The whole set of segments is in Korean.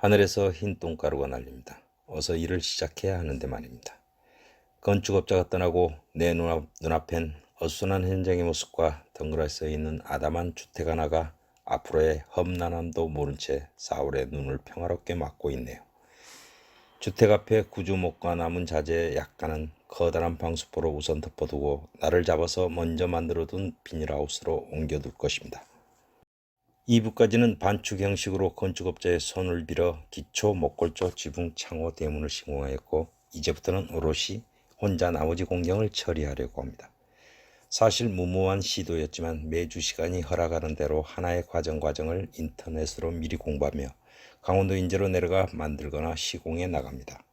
하늘에서 흰 똥가루가 날립니다. 어서 일을 시작해야 하는데 말입니다. 건축업자가 떠나고 내 눈앞엔 어수선한 현장의 모습과 덩그러니 서 있는 아담한 주택 하나가 앞으로의 험난함도 모른 채 4월의 눈을 평화롭게 맞고 있네요. 주택 앞에 구조목과 남은 자재의 약간은 커다란 방수포로 우선 덮어두고 나를 잡아서 먼저 만들어둔 비닐하우스로 옮겨둘 것입니다. 2부까지는 반축 형식으로 건축업자의 손을 빌어 기초, 목골조, 지붕, 창호, 대문을 시공하였고 이제부터는 오롯이 혼자 나머지 공정을 처리하려고 합니다. 사실 무모한 시도였지만 매주 시간이 허락하는 대로 하나의 과정을 인터넷으로 미리 공부하며 강원도 인제로 내려가 만들거나 시공해 나갑니다.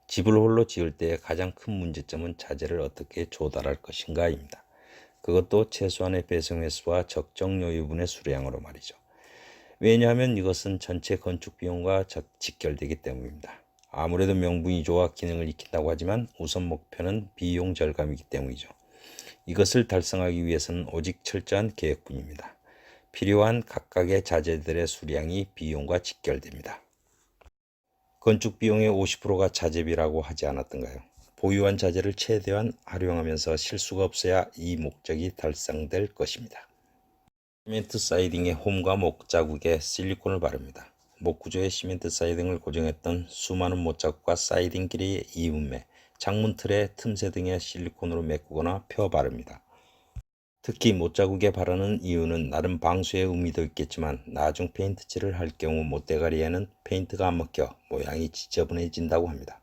집을 홀로 지을 때의 가장 큰 문제점은 자재를 어떻게 조달할 것인가입니다. 그것도 최소한의 배송 횟수와 적정 여유분의 수량으로 말이죠. 왜냐하면 이것은 전체 건축 비용과 직결되기 때문입니다. 아무래도 명분이 좋아 기능을 익힌다고 하지만 우선 목표는 비용 절감이기 때문이죠. 이것을 달성하기 위해서는 오직 철저한 계획뿐입니다. 필요한 각각의 자재들의 수량이 비용과 직결됩니다. 건축 비용의 50%가 자재비라고 하지 않았던가요? 보유한 자재를 최대한 활용하면서 실수가 없어야 이 목적이 달성될 것입니다. 시멘트 사이딩의 홈과 목 자국에 실리콘을 바릅니다. 목 구조의 시멘트 사이딩을 고정했던 수많은 못 자국과 사이딩 길이의 이음매, 창문 틀의 틈새 등에 실리콘으로 메꾸거나 펴 바릅니다. 특히 못 자국에 바르는 이유는 나름 방수의 의미도 있겠지만 나중 페인트칠을 할 경우 못대가리에는 페인트가 안 먹혀 모양이 지저분해진다고 합니다.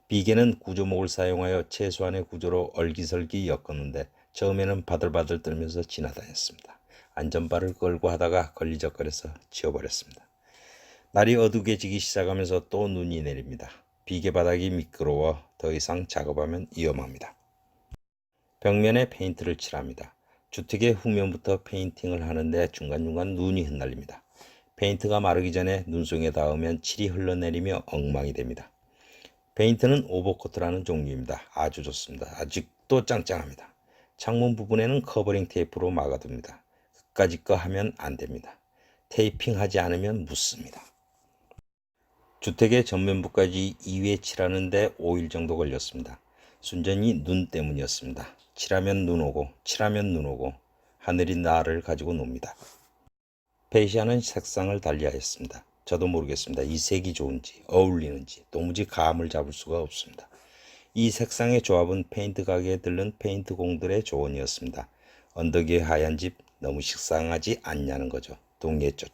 비계는 구조목을 사용하여 최소한의 구조로 얼기설기 엮었는데 처음에는 바들바들 떨면서 지나다녔습니다. 안전바를 걸고 하다가 걸리적거려서 지워버렸습니다. 날이 어둑해지기 시작하면서 또 눈이 내립니다. 비계 바닥이 미끄러워 더 이상 작업하면 위험합니다. 벽면에 페인트를 칠합니다. 주택의 후면부터 페인팅을 하는데 중간중간 눈이 흩날립니다. 페인트가 마르기 전에 눈송이에 닿으면 칠이 흘러내리며 엉망이 됩니다. 페인트는 오버코트라는 종류입니다. 아주 좋습니다. 아직도 짱짱합니다. 창문 부분에는 커버링 테이프로 막아둡니다. 그까짓 거 하면 안 됩니다. 테이핑하지 않으면 묻습니다. 주택의 전면부까지 2회 칠하는데 5일 정도 걸렸습니다. 순전히 눈 때문이었습니다. 칠하면 눈 오고 칠하면 눈 오고 하늘이 나를 가지고 놉니다. 페이시아는 색상을 달리하였습니다. 저도 모르겠습니다. 이 색이 좋은지 어울리는지 도무지 감을 잡을 수가 없습니다. 이 색상의 조합은 페인트 가게에 들른 페인트 공들의 조언이었습니다. 언덕 위의 하얀 집 너무 식상하지 않냐는 거죠. 동의했죠.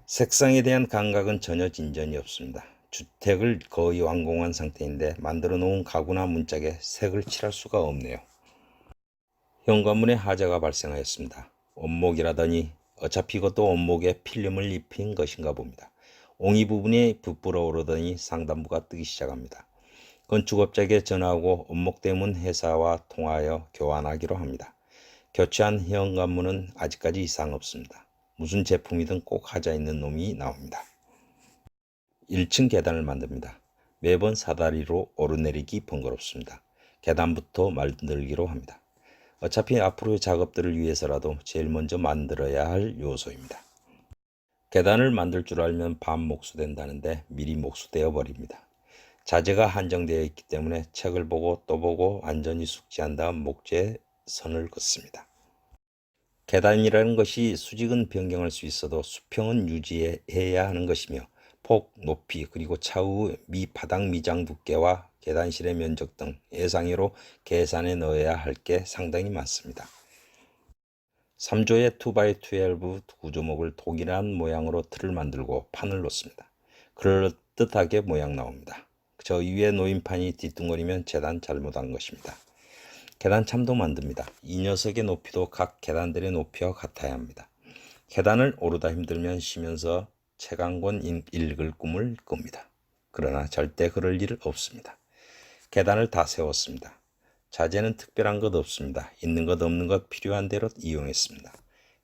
색상에 대한 감각은 전혀 진전이 없습니다. 주택을 거의 완공한 상태인데 만들어 놓은 가구나 문짝에 색을 칠할 수가 없네요. 현관문에 하자가 발생하였습니다. 원목이라더니 어차피 이것도 원목에 필름을 입힌 것인가 봅니다. 옹이 부분이 부풀어 오르더니 상단부가 뜨기 시작합니다. 건축업자에게 전화하고 원목 때문 회사와 통화하여 교환하기로 합니다. 교체한 현관문은 아직까지 이상 없습니다. 무슨 제품이든 꼭 하자 있는 놈이 나옵니다. 1층 계단을 만듭니다. 매번 사다리로 오르내리기 번거롭습니다. 계단부터 만들기로 합니다. 어차피 앞으로의 작업들을 위해서라도 제일 먼저 만들어야 할 요소입니다. 계단을 만들 줄 알면 반 목수된다는데 미리 목수되어 버립니다. 자재가 한정되어 있기 때문에 책을 보고 또 보고 완전히 숙지한 다음 목재에 선을 긋습니다. 계단이라는 것이 수직은 변경할 수 있어도 수평은 유지해야 하는 것이며 폭, 높이, 그리고 차후 바닥 미장 두께와 계단실의 면적 등 예상외로 계산해 넣어야 할 게 상당히 많습니다. 3조의 2x12 구조목을 동일한 모양으로 틀을 만들고 판을 놓습니다. 그럴듯하게 모양 나옵니다. 저 위에 놓인 판이 뒤뚱거리면 재단 잘못한 것입니다. 계단 참도 만듭니다. 이 녀석의 높이도 각 계단들의 높이와 같아야 합니다. 계단을 오르다 힘들면 쉬면서 책 한 권 읽을 꿈을 꿉니다. 그러나 절대 그럴 일 없습니다. 계단을 다 세웠습니다. 자재는 특별한 것 없습니다. 있는 것 없는 것 필요한 대로 이용했습니다.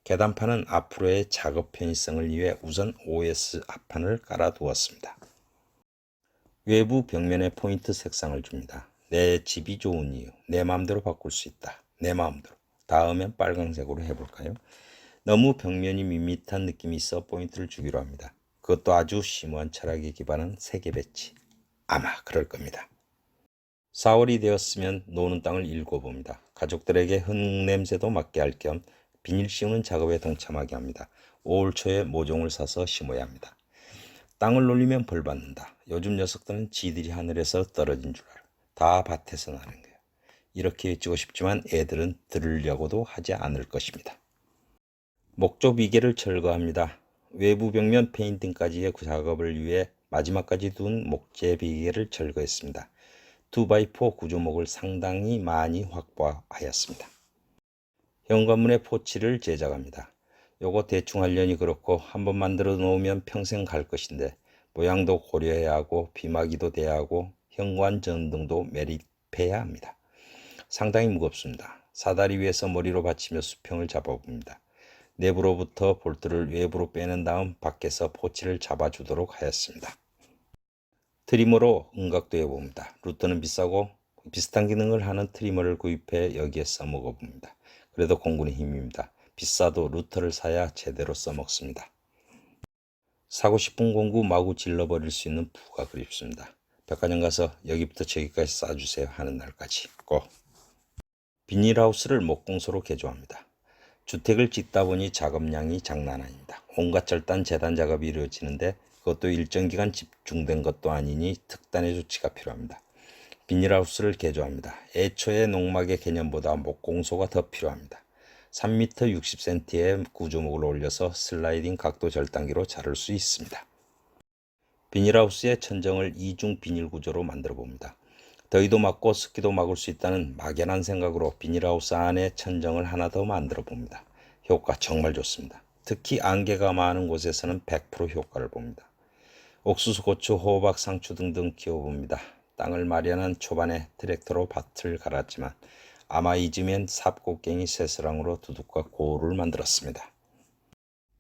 계단판은 앞으로의 작업 편의성을 위해 우선 OS 앞판을 깔아두었습니다. 외부 벽면에 포인트 색상을 줍니다. 내 집이 좋은 이유, 내 마음대로 바꿀 수 있다. 내 마음대로. 다음엔 빨강색으로 해볼까요? 너무 벽면이 밋밋한 느낌이 있어 포인트를 주기로 합니다. 그것도 아주 심오한 철학에 기반한 세계 배치. 아마 그럴 겁니다. 4월이 되었으면 노는 땅을 일궈봅니다. 가족들에게 흙냄새도 맡게 할 겸 비닐 씌우는 작업에 동참하게 합니다. 5월 초에 모종을 사서 심어야 합니다. 땅을 놀리면 벌 받는다. 요즘 녀석들은 지들이 하늘에서 떨어진 줄 알아. 다 밭에서 나는 거예요. 이렇게 외치고 싶지만 애들은 들으려고도 하지 않을 것입니다. 목조 비계를 철거합니다. 외부 벽면 페인팅까지의 작업을 위해 마지막까지 둔 목재 비계를 철거했습니다. 2x4 구조목을 상당히 많이 확보하였습니다. 현관문에 포치를 제작합니다. 요거 대충 하려니 그렇고 한번 만들어 놓으면 평생 갈 것인데 모양도 고려해야 하고 비마기도 돼야 하고 현관 전등도 매립해야 합니다. 상당히 무겁습니다. 사다리 위에서 머리로 받치며 수평을 잡아봅니다. 내부로부터 볼트를 외부로 빼낸 다음 밖에서 포치를 잡아주도록 하였습니다. 트리머로 음각도 해봅니다. 루터는 비싸고 비슷한 기능을 하는 트리머를 구입해 여기에 써먹어봅니다. 그래도 공군의 힘입니다. 비싸도 루터를 사야 제대로 써먹습니다. 사고 싶은 공구 마구 질러버릴 수 있는 부가 그립습니다. 백화점 가서 여기부터 저기까지 싸주세요 하는 날까지 꼭. 비닐하우스를 목공소로 개조합니다. 주택을 짓다 보니 작업량이 장난 아닙니다. 온갖 절단 재단 작업이 이루어지는데 그것도 일정 기간 집중된 것도 아니니 특단의 조치가 필요합니다. 비닐하우스를 개조합니다. 애초에 농막의 개념보다 목공소가 더 필요합니다. 3m 60cm의 구조목을 올려서 슬라이딩 각도 절단기로 자를 수 있습니다. 비닐하우스의 천정을 이중 비닐 구조로 만들어 봅니다. 더위도 막고 습기도 막을 수 있다는 막연한 생각으로 비닐하우스 안에 천정을 하나 더 만들어 봅니다. 효과 정말 좋습니다. 특히 안개가 많은 곳에서는 100% 효과를 봅니다. 옥수수, 고추, 호박, 상추 등등 키워봅니다. 땅을 마련한 초반에 트랙터로 밭을 갈았지만 아마 잊으면 삽곡갱이 쇠스랑으로 두둑과 고루를 만들었습니다.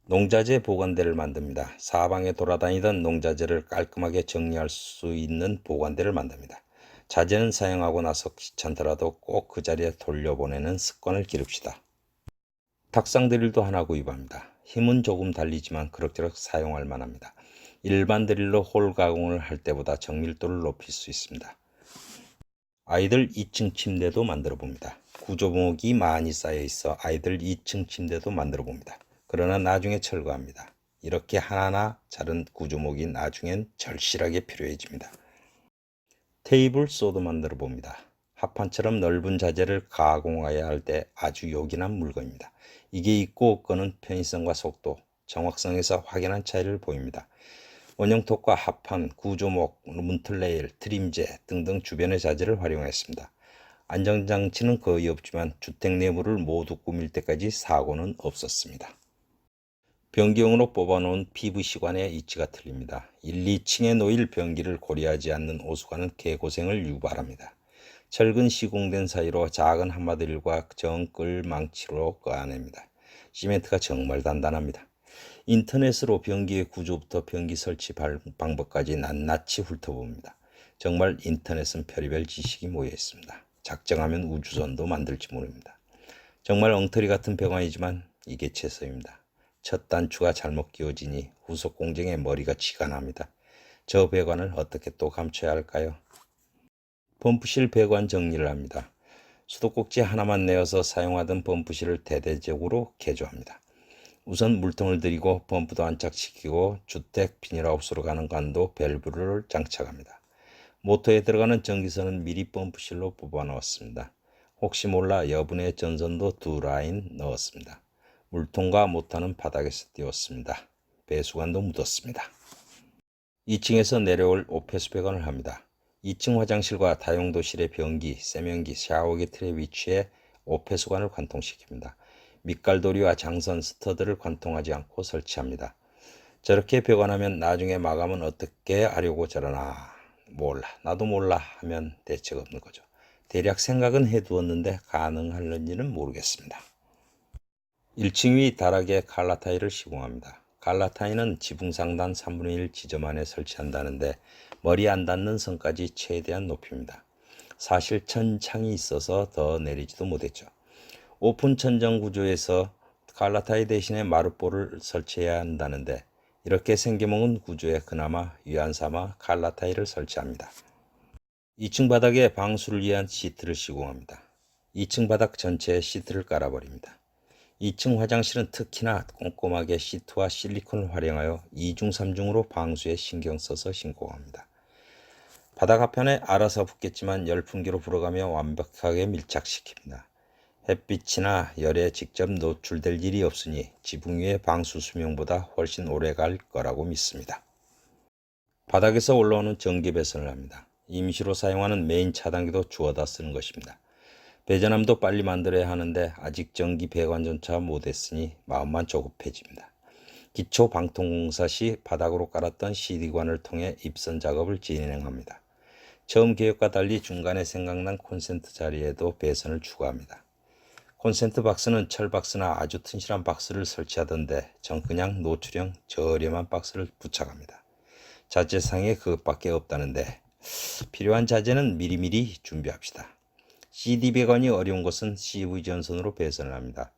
농자재 보관대를 만듭니다. 사방에 돌아다니던 농자재를 깔끔하게 정리할 수 있는 보관대를 만듭니다. 자재는 사용하고 나서 귀찮더라도 꼭 그 자리에 돌려보내는 습관을 기릅시다. 탁상 드릴도 하나 구입합니다. 힘은 조금 달리지만 그럭저럭 사용할 만합니다. 일반 드릴로 홀 가공을 할 때보다 정밀도를 높일 수 있습니다. 아이들 2층 침대도 만들어 봅니다. 구조목이 많이 쌓여 있어 아이들 2층 침대도 만들어 봅니다. 그러나 나중에 철거합니다. 이렇게 하나하나 자른 구조목이 나중엔 절실하게 필요해집니다. 테이블 소도 만들어 봅니다. 합판처럼 넓은 자재를 가공해야 할 때 아주 요긴한 물건입니다. 이게 있고 없고는 편의성과 속도, 정확성에서 확연한 차이를 보입니다. 원형톱과 합판, 구조목, 문틀레일, 트림재 등등 주변의 자재를 활용했습니다. 안전장치는 거의 없지만 주택 내부를 모두 꾸밀 때까지 사고는 없었습니다. 변기용으로 뽑아놓은 PVC관의 위치가 틀립니다. 1, 2층에 놓일 변기를 고려하지 않는 오수관은 개고생을 유발합니다. 철근 시공된 사이로 작은 한마디들과 정끌 망치로 꺼냅니다. 시멘트가 정말 단단합니다. 인터넷으로 변기의 구조부터 변기 설치 방법까지 낱낱이 훑어봅니다. 정말 인터넷은 별의별 지식이 모여 있습니다. 작정하면 우주선도 만들지 모릅니다. 정말 엉터리 같은 배관이지만 이게 최소입니다. 첫 단추가 잘못 끼워지니 후속 공정에 머리가 쥐가 납니다. 저 배관을 어떻게 또 감춰야 할까요? 펌프실 배관 정리를 합니다. 수도꼭지 하나만 내어서 사용하던 펌프실을 대대적으로 개조합니다. 우선 물통을 들이고 펌프도 안착시키고 주택 비닐하우스로 가는 관도 밸브를 장착합니다. 모터에 들어가는 전기선은 미리 펌프실로 뽑아 넣었습니다. 혹시 몰라 여분의 전선도 2라인 넣었습니다. 물통과 모터는 바닥에서 띄웠습니다. 배수관도 묻었습니다. 2층에서 내려올 오폐수 배관을 합니다. 2층 화장실과 다용도실의 변기, 세면기, 샤워기 틀에 위치해 오폐수관을 관통시킵니다. 밑갈도리와 장선, 스터드를 관통하지 않고 설치합니다. 저렇게 배관하면 나중에 마감은 어떻게 하려고 저러나 몰라 나도 몰라 하면 대책 없는 거죠. 대략 생각은 해두었는데 가능할는지는 모르겠습니다. 1층 위 다락에 갈라타일을 시공합니다. 갈라타일은 지붕 상단 3분의 1 지점 안에 설치한다는데 머리 안 닿는 선까지 최대한 높입니다. 사실 천창이 있어서 더 내리지도 못했죠. 오픈 천정 구조에서 칼라타이 대신에 마룻볼을 설치해야 한다는데 이렇게 생겨먹은 구조에 그나마 위안 삼아 칼라타이를 설치합니다. 2층 바닥에 방수를 위한 시트를 시공합니다. 2층 바닥 전체에 시트를 깔아버립니다. 2층 화장실은 특히나 꼼꼼하게 시트와 실리콘을 활용하여 2중 3중으로 방수에 신경 써서 신공합니다. 바닥 하편에 알아서 붙겠지만 열풍기로 불어가며 완벽하게 밀착시킵니다. 햇빛이나 열에 직접 노출될 일이 없으니 지붕 위의 방수 수명보다 훨씬 오래 갈 거라고 믿습니다. 바닥에서 올라오는 전기 배선을 합니다. 임시로 사용하는 메인 차단기도 주워다 쓰는 것입니다. 배전함도 빨리 만들어야 하는데 아직 전기 배관조차 못했으니 마음만 조급해집니다. 기초 방통공사 시 바닥으로 깔았던 CD관을 통해 입선 작업을 진행합니다. 처음 계획과 달리 중간에 생각난 콘센트 자리에도 배선을 추가합니다. 콘센트 박스는 철박스나 아주 튼실한 박스를 설치하던데 전 그냥 노출형 저렴한 박스를 부착합니다. 자재상에 그것밖에 없다는데 필요한 자재는 미리미리 준비합시다. CD 배관이 어려운 것은 CV 전선으로 배선을 합니다.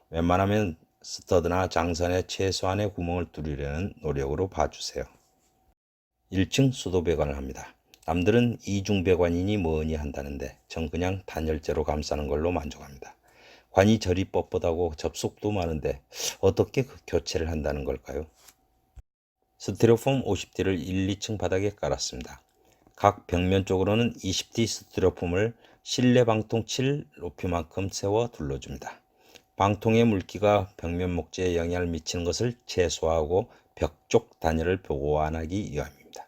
웬만하면 스터드나 장선에 최소한의 구멍을 뚫으려는 노력으로 봐주세요. 1층 수도 배관을 합니다. 남들은 이중 배관이니 뭐니 한다는데 전 그냥 단열재로 감싸는 걸로 만족합니다. 관이 저리 뻣뻣하고 접속도 많은데 어떻게 그 교체를 한다는 걸까요? 스티로폼 50T를 1, 2층 바닥에 깔았습니다. 각 벽면 쪽으로는 20T 스티로폼을 실내 방통 7 높이만큼 세워 둘러줍니다. 방통의 물기가 벽면 목재에 영향을 미치는 것을 최소화하고 벽 쪽 단열을 보완하기 위함입니다.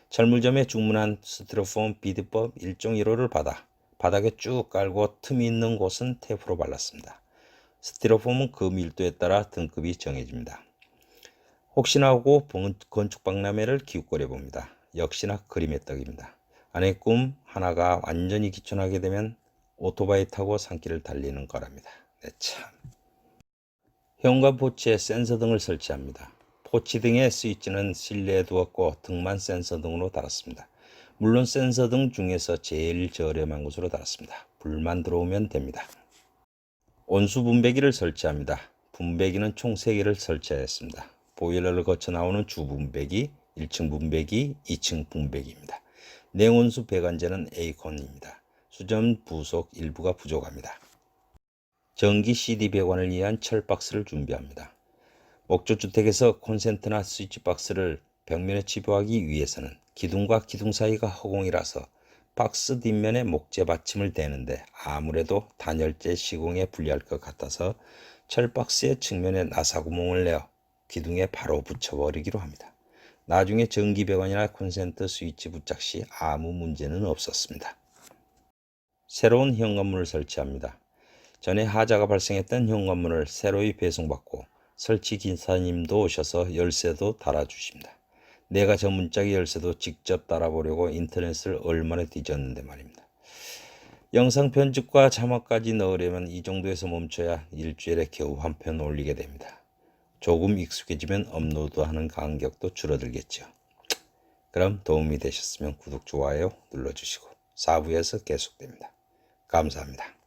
철물점에 주문한 스티로폼 비드법 1종 1호를 받아 바닥에 쭉 깔고 틈이 있는 곳은 테이프로 발랐습니다. 스티로폼은 그 밀도에 따라 등급이 정해집니다. 혹시나 하고 건축박람회를 기웃거려 봅니다. 역시나 그림의 떡입니다. 아내의 꿈 하나가 완전히 기촌하게 되면 오토바이 타고 산길을 달리는 거랍니다. 네, 참. 현관 포치에 센서 등을 설치합니다. 포치 등의 스위치는 실내에 두었고 등만 센서 등으로 달았습니다. 물론 센서 등 중에서 제일 저렴한 곳으로 달았습니다. 불만 들어오면 됩니다. 온수 분배기를 설치합니다. 분배기는 총 3개를 설치하였습니다. 보일러를 거쳐 나오는 주분배기, 1층 분배기, 2층 분배기입니다. 냉온수 배관제는 에이콘입니다. 수전 부속 일부가 부족합니다. 전기 CD 배관을 위한 철박스를 준비합니다. 목조주택에서 콘센트나 스위치박스를 벽면에 집어하기 위해서는 기둥과 기둥 사이가 허공이라서 박스 뒷면에 목재 받침을 대는데 아무래도 단열재 시공에 불리할 것 같아서 철박스의 측면에 나사구멍을 내어 기둥에 바로 붙여버리기로 합니다. 나중에 전기 배관이나 콘센트 스위치 부착 시 아무 문제는 없었습니다. 새로운 현관문을 설치합니다. 전에 하자가 발생했던 현관문을 새로이 배송받고 설치 기사님도 오셔서 열쇠도 달아주십니다. 내가 저 문짝의 열쇠도 직접 달아보려고 인터넷을 얼마나 뒤졌는데 말입니다. 영상 편집과 자막까지 넣으려면 이 정도에서 멈춰야 일주일에 겨우 한 편 올리게 됩니다. 조금 익숙해지면 업로드하는 간격도 줄어들겠죠. 그럼 도움이 되셨으면 구독, 좋아요 눌러주시고 4부에서 계속됩니다. 감사합니다.